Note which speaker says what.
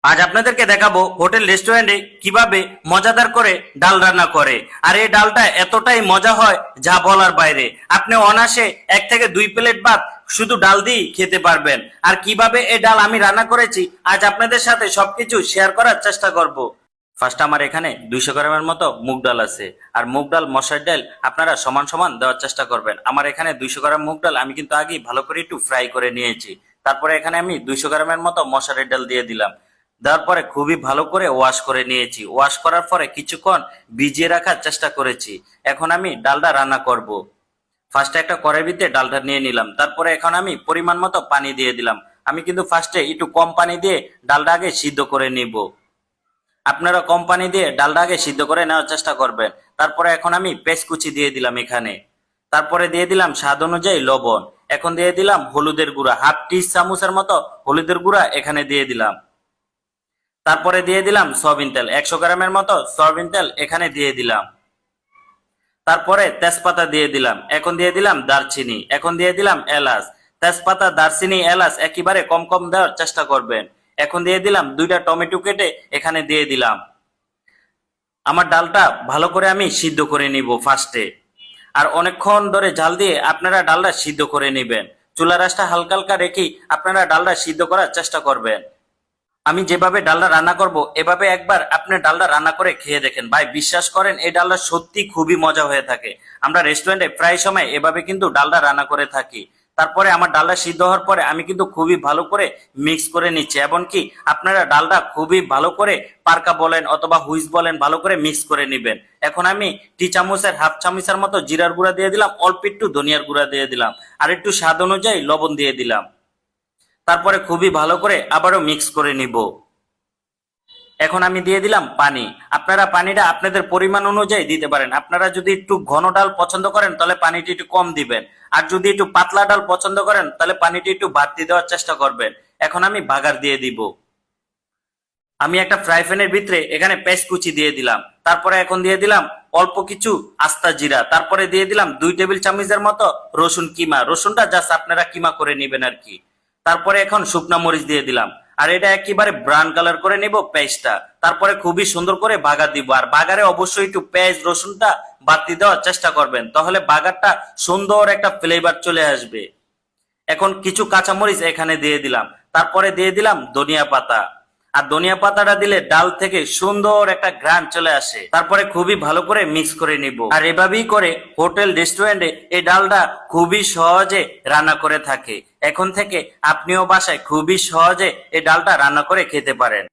Speaker 1: আজ আপনাদেরকে দেখাবো হোটেল রেস্টুরেন্টে কিভাবে মজাদার করে ডাল রান্না করে। আর এই ডালটা এতটাই মজা হয় যা বলার বাইরে। আপনি অনায়াসে 1 থেকে 2 প্লেট ভাত শুধু ডাল দিয়ে খেতে পারবেন। আর কিভাবে এই ডাল আমি রান্না করেছি আজ আপনাদের সাথে সবকিছু শেয়ার করার চেষ্টা করব। ফার্স্ট আমার এখানে 200 গ্রামের মতো মুগ ডাল আছে। আর মুগ ডাল মসুর ডাল আপনারা সমান সমান দেওয়ার চেষ্টা করবেন। আমার এখানে 200 গ্রাম মুগ ডাল আমি কিন্তু আগেই ভালো করে একটু ফ্রাই করে নিয়েছি। তারপরে এখানে আমি 200 গ্রামের মতো মসুরের ডাল দিয়ে দিলাম। দেওয়ার পরে খুবই ভালো করে ওয়াশ করে নিয়েছি। ওয়াশ করার পরে কিছুক্ষণ ভিজিয়ে রাখার চেষ্টা করেছি। এখন আমি ডালটা রান্না করব। ফার্স্টে একটা কড়াইর ভিতরে ডালটা নিয়ে নিলাম। তারপরে এখন আমি পরিমাণ মতো পানি দিয়ে দিলাম। আমি কিন্তু ফার্স্টে একটু কম পানি দিয়ে ডালটা আগে সিদ্ধ করে নিব। আপনারা কম পানি দিয়ে ডালটা আগে সিদ্ধ করে নেওয়ার চেষ্টা করবেন। তারপরে এখন আমি পেঁয়াজ কুচি দিয়ে দিলাম এখানে। তারপরে দিয়ে দিলাম স্বাদ অনুযায়ী লবণ। এখন দিয়ে দিলাম হলুদের গুঁড়া, হাফ টি চামচের মতো হলুদের গুঁড়া এখানে দিয়ে দিলাম। তারপরে দিয়ে দিলাম সয়াবিন তেল, 100 গ্রামের মতো সয়াবিন তেল এখানে দিয়ে দিলাম। তারপরে তেজপাতা দিয়ে দিলাম। এখন দিয়ে দিলাম দারচিনি, এখন দিয়ে দিলাম এলাচ। তেজপাতা, দারচিনি, এলাচ একেবারে কম কম দেওয়ার চেষ্টা করবেন। এখন দিয়ে দিলাম 2টা টমেটো কেটে এখানে দিয়ে দিলাম। আমার ডালটা ভালো করে আমি সিদ্ধ করে নিব ফার্স্টে। আর অনেকক্ষণ ধরে জাল দিয়ে আপনারা ডালটা সিদ্ধ করে নেবেন। চুলা রাসটা হালকা হালকা রেখেই আপনারা ডালটা সিদ্ধ করার চেষ্টা করবেন। আমি যেভাবে ডালটা রান্না করব এভাবে একবার আপনি ডালটা রান্না করে খেয়ে দেখেন ভাই, বিশ্বাস করেন এই ডালটা সত্যি খুবই মজা হয়ে থাকে। আমরা রেস্টুরেন্টে প্রায় সময় এভাবে কিন্তু ডালটা রান্না করে থাকি। তারপরে আমার ডালটা সিদ্ধ হওয়ার পরে আমি কিন্তু খুবই ভালো করে মিক্স করে নিচ্ছি। এমনকি আপনারা ডালটা খুবই ভালো করে পারকা বলেন অথবা হুইস বলেন ভালো করে মিক্স করে নেবেন। এখন আমি টি চামচের হাফ চামচের মতো জিরার গুঁড়া দিয়ে দিলাম, অল্প একটু ধনিয়ার গুঁড়া দিয়ে দিলাম, আর একটু স্বাদ অনুযায়ী লবণ দিয়ে দিলাম। তারপরে খুবই ভালো করে আবারও মিক্স করে নিব। এখন আমি দিয়ে দিলাম পানি। আপনারা পানিটা আপনাদের পরিমাণ অনুযায়ী দিতে পারেন। আপনারা যদি একটু ঘন ডাল পছন্দ করেন তাহলে পানিটি একটু কম দিবেন। আর যদি একটু পাতলা ডাল পছন্দ করেন তাহলে পানিটি একটু বাড়তি দেওয়ার চেষ্টা করবেন। এখন আমি বাগার দিয়ে দিব। আমি একটা ফ্রাই প্যানের ভিতরে এখানে পেঁয়াজ কুচি দিয়ে দিলাম। তারপরে এখন দিয়ে দিলাম অল্প কিছু আস্তা জিরা। তারপরে দিয়ে দিলাম 2 টেবিল চামচের মতো রসুন কিমা। রসুনটা জাস্ট আপনারা কিমা করে নেবেন আর কি। তারপরে এখন শুকনা মরিচ দিয়ে দিলাম। আর এটা একেবারে ব্রাউন কালার করে নেব পেঁয়াজটা। তারপরে খুবই সুন্দর করে বাগার দিব। আর বাগারে অবশ্যই একটু পেঁয়াজ রসুনটা বাড়তি দেওয়ার চেষ্টা করবেন, তাহলে বাগারটা সুন্দর একটা ফ্লেভার চলে আসবে। এখন কিছু কাঁচামরিচ এখানে দিয়ে দিলাম। তারপরে দিয়ে দিলাম ধনিয়া পাতা। আর ধনিয়া পাতাটা দিলে ডাল থেকে সুন্দর একটা ঘ্রাণ চলে আসে। তারপরে খুবই ভালো করে মিক্স করে নিব। আর এভাবেই করে হোটেল রেস্টুরেন্টে এই ডালটা খুবই সহজে রান্না করে থাকে। এখন থেকে আপনিও বাসায় খুবই সহজে এই ডালটা রান্না করে খেতে পারেন।